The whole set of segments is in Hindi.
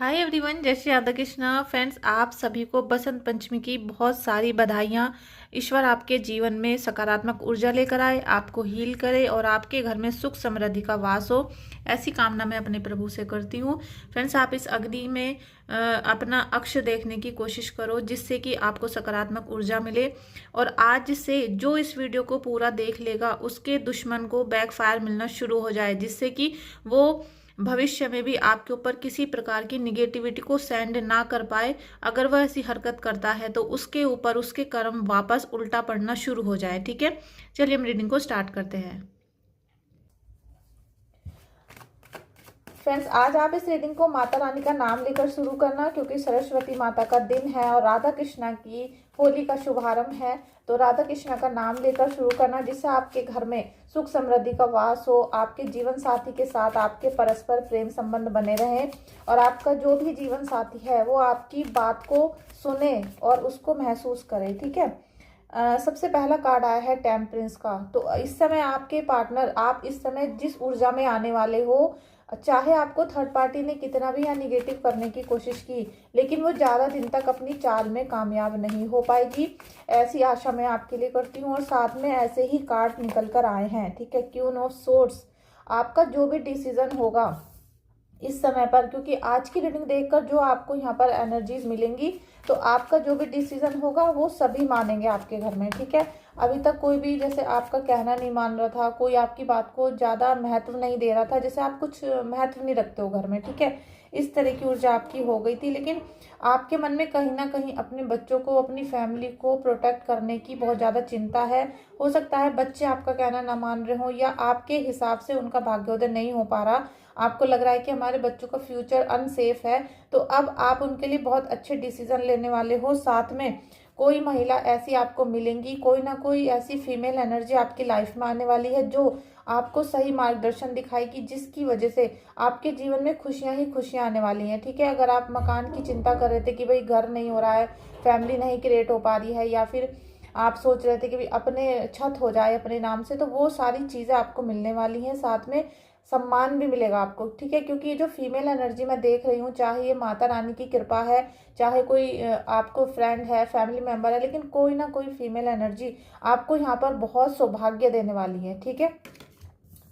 हाय एवरीवन, जय श्री राधा कृष्णा। फ्रेंड्स, आप सभी को बसंत पंचमी की बहुत सारी बधाइयाँ। ईश्वर आपके जीवन में सकारात्मक ऊर्जा लेकर आए, आपको हील करे और आपके घर में सुख समृद्धि का वास हो, ऐसी कामना मैं अपने प्रभु से करती हूँ। फ्रेंड्स, आप इस अग्नि में अपना अक्ष देखने की कोशिश करो, जिससे कि आपको सकारात्मक ऊर्जा मिले। और आज से जो इस वीडियो को पूरा देख लेगा, उसके दुश्मन को बैकफायर मिलना शुरू हो जाए, जिससे कि वो भविष्य में भी आपके ऊपर किसी प्रकार की निगेटिविटी को सेंड ना कर पाए। अगर वह ऐसी हरकत करता है तो उसके ऊपर उसके कर्म वापस उल्टा पड़ना शुरू हो जाए। ठीक है, चलिए हम रीडिंग को स्टार्ट करते हैं। फ्रेंड्स, आज आप इस रीडिंग को माता रानी का नाम लेकर शुरू करना, क्योंकि सरस्वती माता का दिन है और राधा कृष्णा की होली का शुभारंभ है। तो राधा कृष्णा का नाम लेकर शुरू करना, जिससे आपके घर में सुख समृद्धि का वास हो, आपके जीवन साथी के साथ आपके परस्पर प्रेम संबंध बने रहें और आपका जो भी जीवन साथी है वो आपकी बात को सुने और उसको महसूस करे। ठीक है। सबसे पहला कार्ड आया है टेम्परेंस का। तो इस समय आपके पार्टनर, आप इस समय जिस ऊर्जा में आने वाले हो, चाहे आपको थर्ड पार्टी ने कितना भी यहाँ निगेटिव करने की कोशिश की, लेकिन वो ज़्यादा दिन तक अपनी चाल में कामयाब नहीं हो पाएगी, ऐसी आशा मैं आपके लिए करती हूँ। और साथ में ऐसे ही कार्ड निकल कर आए हैं। ठीक है, क्वीन ऑफ सोर्ड्स। आपका जो भी डिसीजन होगा इस समय पर, क्योंकि आज की रीडिंग देखकर जो आपको यहाँ पर एनर्जीज मिलेंगी, तो आपका जो भी डिसीजन होगा वो सभी मानेंगे आपके घर में। ठीक है। अभी तक कोई भी जैसे आपका कहना नहीं मान रहा था, कोई आपकी बात को ज़्यादा महत्व नहीं दे रहा था, जैसे आप कुछ महत्व नहीं रखते हो घर में। ठीक है, इस तरह की ऊर्जा आपकी हो गई थी। लेकिन आपके मन में कहीं ना कहीं अपने बच्चों को, अपनी फैमिली को प्रोटेक्ट करने की बहुत ज़्यादा चिंता है। हो सकता है बच्चे आपका कहना ना मान रहे हो, या आपके हिसाब से उनका भाग्योदय नहीं हो पा रहा। आपको लग रहा है कि हमारे बच्चों का फ्यूचर अनसेफ है, तो अब आप उनके लिए बहुत अच्छे डिसीजन लेने वाले हो। साथ में कोई महिला ऐसी आपको मिलेंगी, कोई ना कोई ऐसी फीमेल एनर्जी आपकी लाइफ में आने वाली है जो आपको सही मार्गदर्शन दिखाएगी, जिसकी वजह से आपके जीवन में खुशियां ही खुशियां आने वाली हैं। ठीक है। अगर आप मकान की चिंता कर रहे थे कि भाई घर नहीं हो रहा है, फैमिली नहीं क्रिएट हो पा रही है, या फिर आप सोच रहे थे कि भाई अपने छत हो जाए अपने नाम से, तो वो सारी चीज़ें आपको मिलने वाली हैं। साथ में सम्मान भी मिलेगा आपको। ठीक है, क्योंकि ये जो फीमेल एनर्जी मैं देख रही हूँ, चाहे ये माता रानी की कृपा है, चाहे कोई आपको फ्रेंड है, फैमिली मेंबर है, लेकिन कोई ना कोई फीमेल एनर्जी आपको यहाँ पर बहुत सौभाग्य देने वाली है। ठीक है,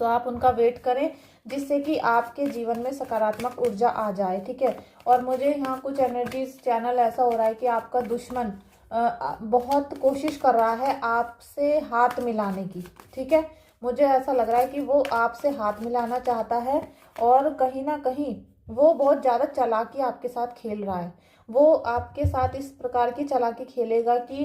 तो आप उनका वेट करें, जिससे कि आपके जीवन में सकारात्मक ऊर्जा आ जाए। ठीक है। और मुझे यहाँ कुछ एनर्जीज चैनल ऐसा हो रहा है कि आपका दुश्मन बहुत कोशिश कर रहा है आपसे हाथ मिलाने की। ठीक है, मुझे ऐसा लग रहा है कि वो आपसे हाथ मिलाना चाहता है, और कहीं ना कहीं वो बहुत ज़्यादा चालाकी आपके साथ खेल रहा है। वो आपके साथ इस प्रकार की चालाकी खेलेगा कि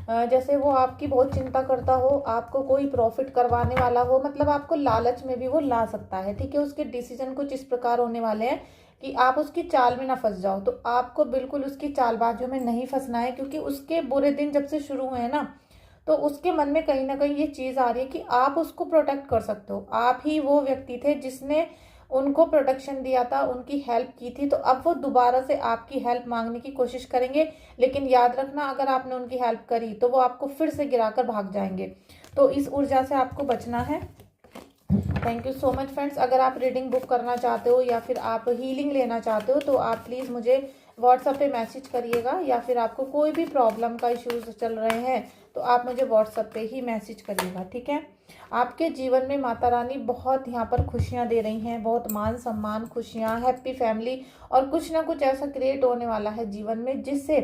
जैसे वो आपकी बहुत चिंता करता हो, आपको कोई प्रॉफिट करवाने वाला हो, मतलब आपको लालच में भी वो ला सकता है। ठीक है, उसके डिसीजन कुछ इस प्रकार होने वाले हैं कि आप उसकी चाल में ना फंस जाओ। तो आपको बिल्कुल उसकी चालबाजियों में नहीं फंसना है, क्योंकि उसके बुरे दिन जब से शुरू हुए हैं ना, तो उसके मन में कहीं ना कहीं ये चीज़ आ रही है कि आप उसको प्रोटेक्ट कर सकते हो। आप ही वो व्यक्ति थे जिसने उनको प्रोटेक्शन दिया था, उनकी हेल्प की थी, तो अब वो दोबारा से आपकी हेल्प मांगने की कोशिश करेंगे। लेकिन याद रखना, अगर आपने उनकी हेल्प करी तो वो आपको फिर से गिराकर भाग जाएंगे। तो इस ऊर्जा से आपको बचना है। Thank you so much friends. अगर आप रीडिंग बुक करना चाहते हो या फिर आप हीलिंग लेना चाहते हो, तो आप प्लीज़ मुझे व्हाट्सएप पे मैसेज करिएगा, या फिर आपको कोई भी प्रॉब्लम का इश्यूज चल रहे हैं तो आप मुझे व्हाट्सएप पे ही मैसेज करिएगा। ठीक है। आपके जीवन में माता रानी बहुत यहाँ पर खुशियाँ दे रही हैं, बहुत मान सम्मान, खुशियाँ, हैप्पी फैमिली, और कुछ ना कुछ ऐसा क्रिएट होने वाला है जीवन में, जिससे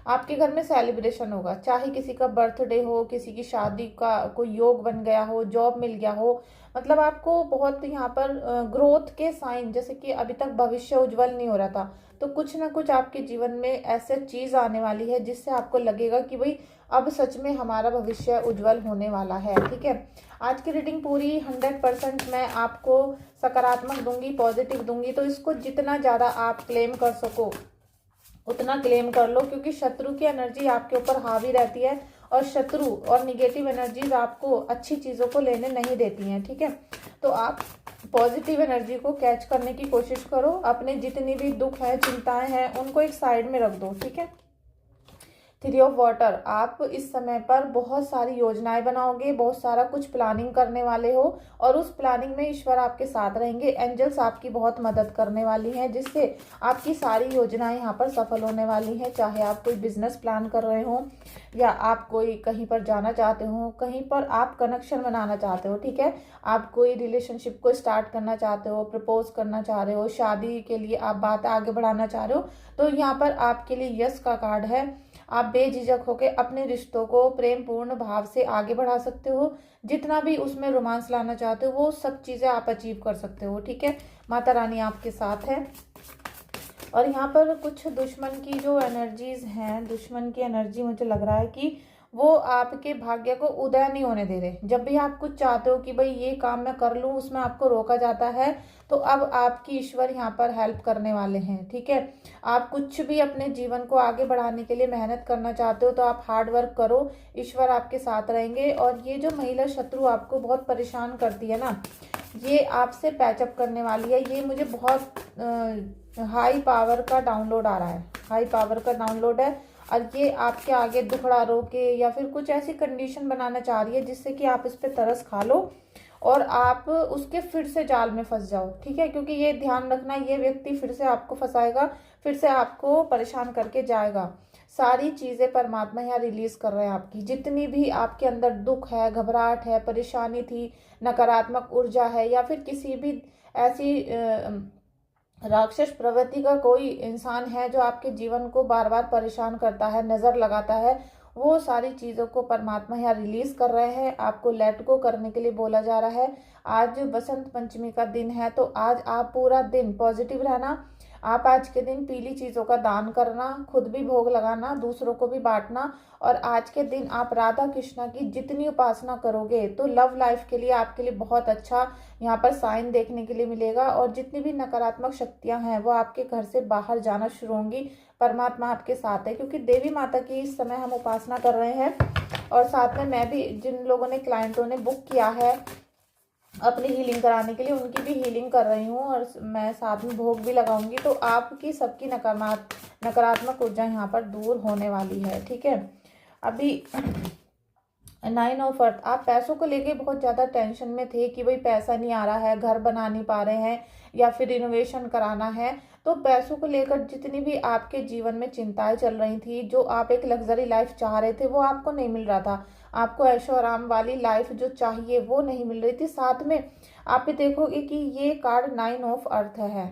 आपके घर में सेलिब्रेशन होगा। चाहे किसी का बर्थडे हो, किसी की शादी का कोई योग बन गया हो, जॉब मिल गया हो, मतलब आपको बहुत यहाँ पर ग्रोथ के साइन, जैसे कि अभी तक भविष्य उज्जवल नहीं हो रहा था, तो कुछ ना कुछ आपके जीवन में ऐसे चीज़ आने वाली है जिससे आपको लगेगा कि भाई अब सच में हमारा भविष्य उज्जवल होने वाला है। ठीक है। आज की रीडिंग पूरी 100% मैं आपको सकारात्मक दूंगी, पॉजिटिव दूंगी, तो इसको जितना ज़्यादा आप क्लेम कर सको उतना क्लेम कर लो, क्योंकि शत्रु की एनर्जी आपके ऊपर हावी रहती है, और शत्रु और निगेटिव एनर्जीज आपको अच्छी चीज़ों को लेने नहीं देती हैं। ठीक है, तो आप पॉजिटिव एनर्जी को कैच करने की कोशिश करो। अपने जितनी भी दुख है, चिंताएं हैं, उनको एक साइड में रख दो। ठीक है, थ्री ऑफ वाटर, आप इस समय पर बहुत सारी योजनाएं बनाओगे, बहुत सारा कुछ प्लानिंग करने वाले हो और उस प्लानिंग में ईश्वर आपके साथ रहेंगे। एंजल्स आपकी बहुत मदद करने वाली हैं, जिससे आपकी सारी योजनाएं यहाँ पर सफल होने वाली हैं। चाहे आप कोई बिजनेस प्लान कर रहे हो या आप कोई कहीं पर जाना चाहते हो, कहीं पर आप कनेक्शन बनाना चाहते हो, ठीक है, आप कोई रिलेशनशिप को स्टार्ट करना चाहते हो, प्रपोज करना चाह रहे हो, शादी के लिए आप बात आगे बढ़ाना चाह रहे हो, तो यहाँ पर आपके लिए यस का कार्ड है। आप बेझिझक होकर अपने रिश्तों को प्रेम पूर्ण भाव से आगे बढ़ा सकते हो। जितना भी उसमें रोमांस लाना चाहते हो वो सब चीजें आप अचीव कर सकते हो, ठीक है। माता रानी आपके साथ है। और यहाँ पर कुछ दुश्मन की जो एनर्जीज हैं, दुश्मन की एनर्जी मुझे लग रहा है कि वो आपके भाग्य को उदय नहीं होने दे रहे। जब भी आप कुछ चाहते हो कि भाई ये काम मैं कर लूँ, उसमें आपको रोका जाता है, तो अब आपकी ईश्वर यहाँ पर हेल्प करने वाले हैं, ठीक है। आप कुछ भी अपने जीवन को आगे बढ़ाने के लिए मेहनत करना चाहते हो तो आप हार्ड वर्क करो, ईश्वर आपके साथ रहेंगे। और ये जो महिला शत्रु आपको बहुत परेशान करती है ना, ये आपसे पैचअप करने वाली है। ये मुझे बहुत हाई पावर का डाउनलोड आ रहा है, हाई पावर का डाउनलोड है। और ये आपके आगे दुखड़ा रोके या फिर कुछ ऐसी कंडीशन बनाना चाह रही है जिससे कि आप इस पे तरस खा लो और आप उसके फिर से जाल में फंस जाओ, ठीक है। क्योंकि ये ध्यान रखना, ये व्यक्ति फिर से आपको फंसाएगा, फिर से आपको परेशान करके जाएगा। सारी चीजें परमात्मा यहाँ रिलीज कर रहे हैं। आपकी जितनी भी आपके अंदर दुख है, घबराहट है, परेशानी थी, नकारात्मक ऊर्जा है, या फिर किसी भी ऐसी राक्षस प्रवृत्ति का कोई इंसान है जो आपके जीवन को बार बार परेशान करता है, नजर लगाता है, वो सारी चीजों को परमात्मा यहाँ रिलीज कर रहे हैं। आपको लेट गो करने के लिए बोला जा रहा है। आज बसंत पंचमी का दिन है, तो आज आप पूरा दिन पॉजिटिव रहना। आप आज के दिन पीली चीजों का दान करना, खुद भी भोग लगाना, दूसरों को भी बांटना। और आज के दिन आप राधा कृष्णा की जितनी उपासना करोगे तो लव लाइफ के लिए आपके लिए बहुत अच्छा यहाँ पर साइन देखने के लिए मिलेगा। और जितनी भी नकारात्मक शक्तियां हैं वो आपके घर से बाहर जाना शुरू होंगी। परमात्मा आपके साथ है, क्योंकि देवी माता की इस समय हम उपासना कर रहे हैं। और साथ में मैं भी, जिन लोगों ने, क्लाइंटों ने बुक किया है अपनी हीलिंग कराने के लिए, उनकी भी हीलिंग कर रही हूँ और मैं साथ में भोग भी लगाऊंगी। तो आपकी सबकी नकारात्मक ऊर्जा यहाँ पर दूर होने वाली है, ठीक है। अभी 9 ऑफ अर्थ, आप पैसों को लेके बहुत ज़्यादा टेंशन में थे कि भाई पैसा नहीं आ रहा है, घर बना नहीं पा रहे हैं या फिर रिनोवेशन कराना है। तो पैसों को लेकर जितनी भी आपके जीवन में चिंताएं चल रही थी, जो आप एक लग्जरी लाइफ चाह रहे थे वो आपको नहीं मिल रहा था, आपको ऐशो आराम वाली लाइफ जो चाहिए वो नहीं मिल रही थी। साथ में आप भी देखोगे कि ये कार्ड 9 ऑफ अर्थ है,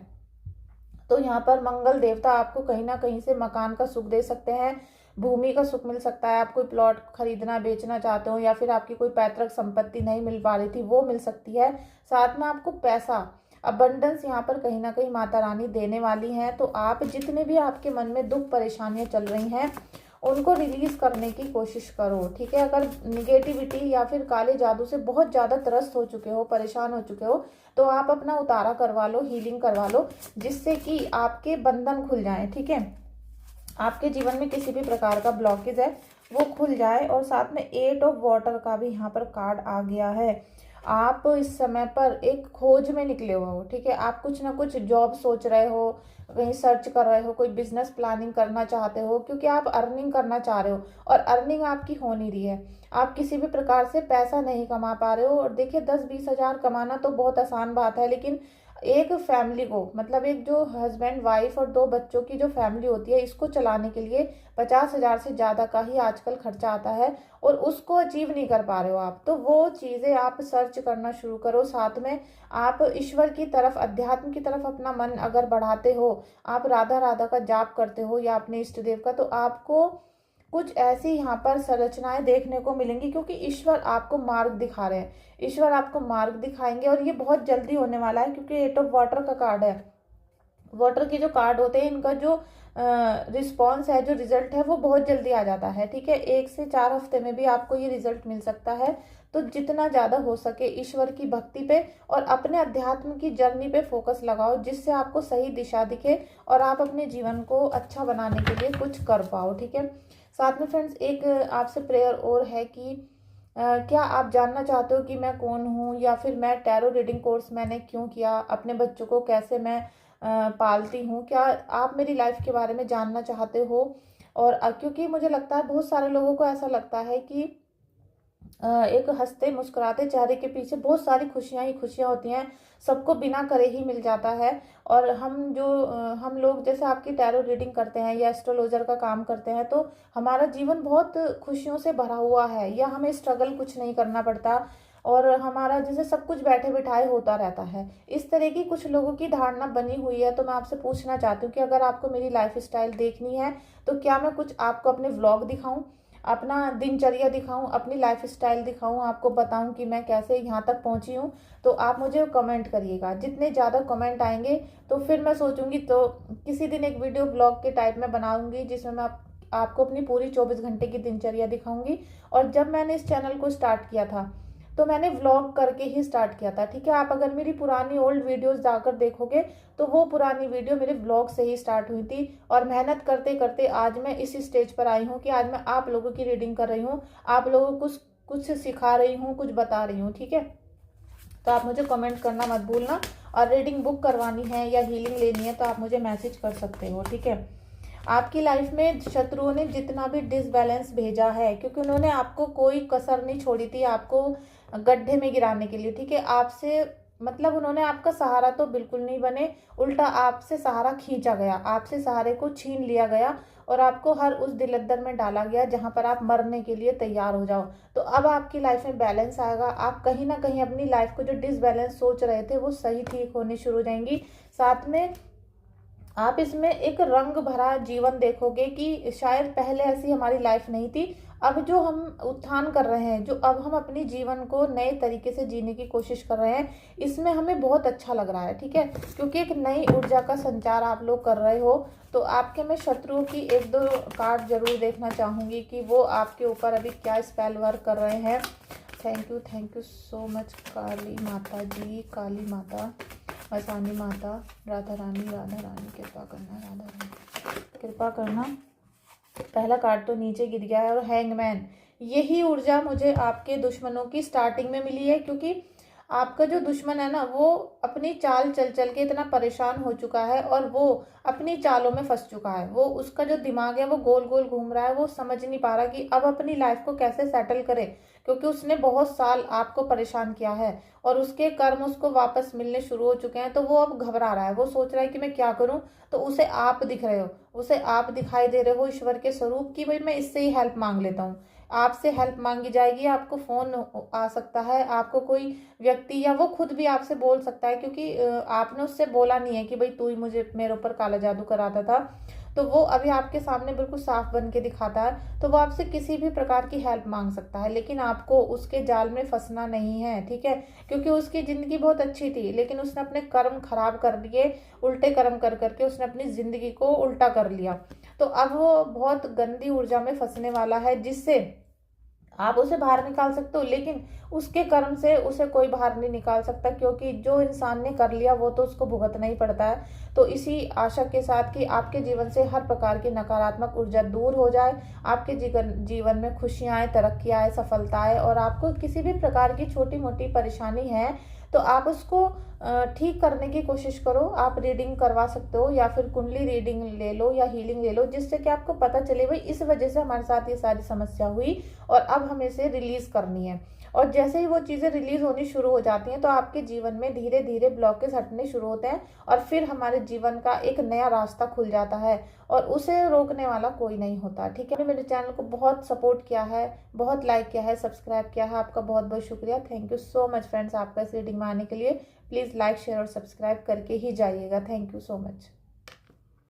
तो यहाँ पर मंगल देवता आपको कहीं ना कहीं से मकान का सुख दे सकते हैं, भूमि का सुख मिल सकता है। आप कोई प्लॉट खरीदना बेचना चाहते हो या फिर आपकी कोई पैतृक संपत्ति नहीं मिल पा रही थी वो मिल सकती है। साथ में आपको पैसा अबंडेंस यहाँ पर कहीं ना कहीं माता रानी देने वाली हैं। तो आप जितने भी आपके मन में दुख परेशानियां चल रही हैं उनको रिलीज करने की कोशिश करो, ठीक है। अगर निगेटिविटी या फिर काले जादू से बहुत ज़्यादा त्रस्त हो चुके हो, परेशान हो चुके हो, तो आप अपना उतारा करवा लो, हीलिंग करवा लो, जिससे कि आपके बंधन खुल जाएं, ठीक है। आपके जीवन में किसी भी प्रकार का ब्लॉकेज है वो खुल जाए। और साथ में 8 ऑफ वाटर का भी यहाँ पर कार्ड आ गया है। आप इस समय पर एक खोज में निकले हुए हो, ठीक है। आप कुछ ना कुछ जॉब सोच रहे हो, कहीं सर्च कर रहे हो, कोई बिजनेस प्लानिंग करना चाहते हो, क्योंकि आप अर्निंग करना चाह रहे हो और अर्निंग आपकी हो नहीं रही है। आप किसी भी प्रकार से पैसा नहीं कमा पा रहे हो। और देखिए 10-20 हजार कमाना तो बहुत आसान बात है, लेकिन एक फैमिली को, मतलब एक जो हस्बैंड वाइफ और 2 बच्चों की जो फैमिली होती है, इसको चलाने के लिए 50,000 से ज़्यादा का ही आजकल खर्चा आता है और उसको अचीव नहीं कर पा रहे हो आप। तो वो चीज़ें आप सर्च करना शुरू करो। साथ में आप ईश्वर की तरफ, अध्यात्म की तरफ अपना मन अगर बढ़ाते हो, आप राधा राधा का जाप करते हो या अपने इष्ट देव का, तो आपको कुछ ऐसी यहाँ पर संरचनाएं देखने को मिलेंगी, क्योंकि ईश्वर आपको मार्ग दिखा रहे हैं, ईश्वर आपको मार्ग दिखाएंगे। और ये बहुत जल्दी होने वाला है, क्योंकि 8 ऑफ वाटर का कार्ड है। वाटर के जो कार्ड होते हैं इनका जो रिस्पॉन्स है, जो रिजल्ट है, वो बहुत जल्दी आ जाता है, ठीक है। 1 से 4 हफ्ते में भी आपको ये रिजल्ट मिल सकता है। तो जितना ज़्यादा हो सके ईश्वर की भक्ति पे और अपने अध्यात्म की जर्नी पे फोकस लगाओ, जिससे आपको सही दिशा दिखे और आप अपने जीवन को अच्छा बनाने के लिए कुछ कर पाओ, ठीक है। साथ में फ्रेंड्स एक आपसे प्रेयर और है कि क्या आप जानना चाहते हो कि मैं कौन हूँ, या फिर मैं टैरो रीडिंग कोर्स मैंने क्यों किया, अपने बच्चों को कैसे मैं पालती हूँ, क्या आप मेरी लाइफ के बारे में जानना चाहते हो। और क्योंकि मुझे लगता है बहुत सारे लोगों को ऐसा लगता है कि एक हंसते मुस्कुराते चेहरे के पीछे बहुत सारी खुशियां ही खुशियां होती हैं, सबको बिना करे ही मिल जाता है। और हम लोग जैसे आपकी टैरो रीडिंग करते हैं या एस्ट्रोलॉजर का काम करते हैं, तो हमारा जीवन बहुत खुशियों से भरा हुआ है, या हमें स्ट्रगल कुछ नहीं करना पड़ता, और हमारा जैसे सब कुछ बैठे बिठाए होता रहता है। इस तरह की कुछ लोगों की धारणा बनी हुई है। तो मैं आपसे पूछना चाहती हूँ कि अगर आपको मेरी लाइफ स्टाइल देखनी है तो क्या मैं कुछ आपको अपने व्लॉग दिखाऊं, अपना दिनचर्या दिखाऊं, अपनी लाइफ स्टाइल दिखाऊं, आपको बताऊं कि मैं कैसे यहाँ तक पहुंची हूँ। तो आप मुझे कमेंट करिएगा, जितने ज़्यादा कमेंट आएंगे तो फिर मैं सोचूंगी तो किसी दिन एक वीडियो ब्लॉग के टाइप में बनाऊंगी, जिसमें मैं आपको अपनी पूरी 24 घंटे की दिनचर्या दिखाऊंगी। और जब मैंने इस चैनल को स्टार्ट किया था तो मैंने व्लॉग करके ही स्टार्ट किया था, ठीक है। आप अगर मेरी पुरानी ओल्ड वीडियोस जाकर देखोगे तो वो पुरानी वीडियो मेरे व्लॉग से ही स्टार्ट हुई थी। और मेहनत करते करते आज मैं इसी स्टेज पर आई हूँ कि आज मैं आप लोगों की रीडिंग कर रही हूँ, आप लोगों को कुछ सिखा रही हूँ, कुछ बता रही हूँ, ठीक है। तो आप मुझे कमेंट करना मत भूलना। और रीडिंग बुक करवानी है या हीलिंग लेनी है तो आप मुझे मैसेज कर सकते हो, ठीक है। आपकी लाइफ में शत्रुओं ने जितना भी डिसबैलेंस भेजा है, क्योंकि उन्होंने आपको कोई कसर नहीं छोड़ी थी आपको गड्ढे में गिराने के लिए, ठीक है। आपसे मतलब उन्होंने आपका सहारा तो बिल्कुल नहीं बने, उल्टा आपसे सहारा खींचा गया, आपसे सहारे को छीन लिया गया और आपको हर उस दिलदर में डाला गया जहां पर आप मरने के लिए तैयार हो जाओ। तो अब आपकी लाइफ में बैलेंस आएगा, आप कहीं ना कहीं अपनी लाइफ को जो डिसबैलेंस सोच रहे थे वो सही ठीक होने शुरू हो जाएंगी। साथ में आप इसमें एक रंग भरा जीवन देखोगे कि शायद पहले ऐसी हमारी लाइफ नहीं थी। अब जो हम उत्थान कर रहे हैं, जो अब हम अपनी जीवन को नए तरीके से जीने की कोशिश कर रहे हैं, इसमें हमें बहुत अच्छा लग रहा है, ठीक है। क्योंकि एक नई ऊर्जा का संचार आप लोग कर रहे हो। तो आपके मैं शत्रुओं की एक दो कार्ड जरूर देखना चाहूंगी कि वो आपके ऊपर अभी क्या स्पेल वर्क कर रहे हैं। थैंक यू सो मच काली माता जी, काली माता, मसानी माता, राधा रानी कृपा करना, राधा रानी कृपा करना। पहला कार्ड तो नीचे गिर गया है और हैंगमैन। यही ऊर्जा मुझे आपके दुश्मनों की स्टार्टिंग में मिली है, क्योंकि आपका जो दुश्मन है ना वो अपनी चाल चल चल के इतना परेशान हो चुका है और वो अपनी चालों में फंस चुका है। वो उसका जो दिमाग है वो गोल गोल घूम रहा है, वो समझ नहीं पा रहा कि अब अपनी लाइफ को कैसे सेटल करे, क्योंकि उसने बहुत साल आपको परेशान किया है और उसके कर्म उसको वापस मिलने शुरू हो चुके हैं। तो वो अब घबरा रहा है, वो सोच रहा है कि मैं क्या करूं। तो उसे आप दिख रहे हो, उसे आप दिखाई दे रहे हो ईश्वर के स्वरूप की, भाई मैं इससे ही हेल्प मांग लेता हूँ। आपसे हेल्प मांगी जाएगी, आपको फोन आ सकता है, आपको कोई व्यक्ति या वो खुद भी आपसे बोल सकता है, क्योंकि आपने उससे बोला नहीं है कि भाई तू ही मुझे मेरे ऊपर काला जादू कराता था। तो वो अभी आपके सामने बिल्कुल साफ बन के दिखाता है। तो वो आपसे किसी भी प्रकार की हेल्प मांग सकता है, लेकिन आपको उसके जाल में फंसना नहीं है, ठीक है। क्योंकि उसकी जिंदगी बहुत अच्छी थी, लेकिन उसने अपने कर्म खराब कर दिए, उल्टे कर्म कर करके उसने अपनी जिंदगी को उल्टा कर लिया। तो अब वो बहुत गंदी ऊर्जा में फंसने वाला है, जिससे आप उसे बाहर निकाल सकते हो, लेकिन उसके कर्म से उसे कोई बाहर नहीं निकाल सकता, क्योंकि जो इंसान ने कर लिया वो तो उसको भुगतना ही पड़ता है। तो इसी आशा के साथ कि आपके जीवन से हर प्रकार की नकारात्मक ऊर्जा दूर हो जाए, आपके जीवन में खुशियां आए, तरक्की आए, सफलता आए, और आपको किसी भी प्रकार की छोटी मोटी परेशानी है तो आप उसको ठीक करने की कोशिश करो। आप रीडिंग करवा सकते हो या फिर कुंडली रीडिंग ले लो या हीलिंग ले लो, जिससे कि आपको पता चले भाई इस वजह से हमारे साथ ये सारी समस्या हुई और अब हमें इसे रिलीज करनी है। और जैसे ही वो चीज़ें रिलीज होनी शुरू हो जाती हैं तो आपके जीवन में धीरे धीरे ब्लॉकेज हटने शुरू होते हैं और फिर हमारे जीवन का एक नया रास्ता खुल जाता है और उसे रोकने वाला कोई नहीं होता, ठीक है। मेरे चैनल को बहुत सपोर्ट किया है, बहुत लाइक किया है, सब्सक्राइब किया है, आपका बहुत बहुत शुक्रिया। Thank you so much friends, आपका इस रीडिंग में आने के लिए। प्लीज़ लाइक शेयर और सब्सक्राइब करके ही जाइएगा। Thank you so much.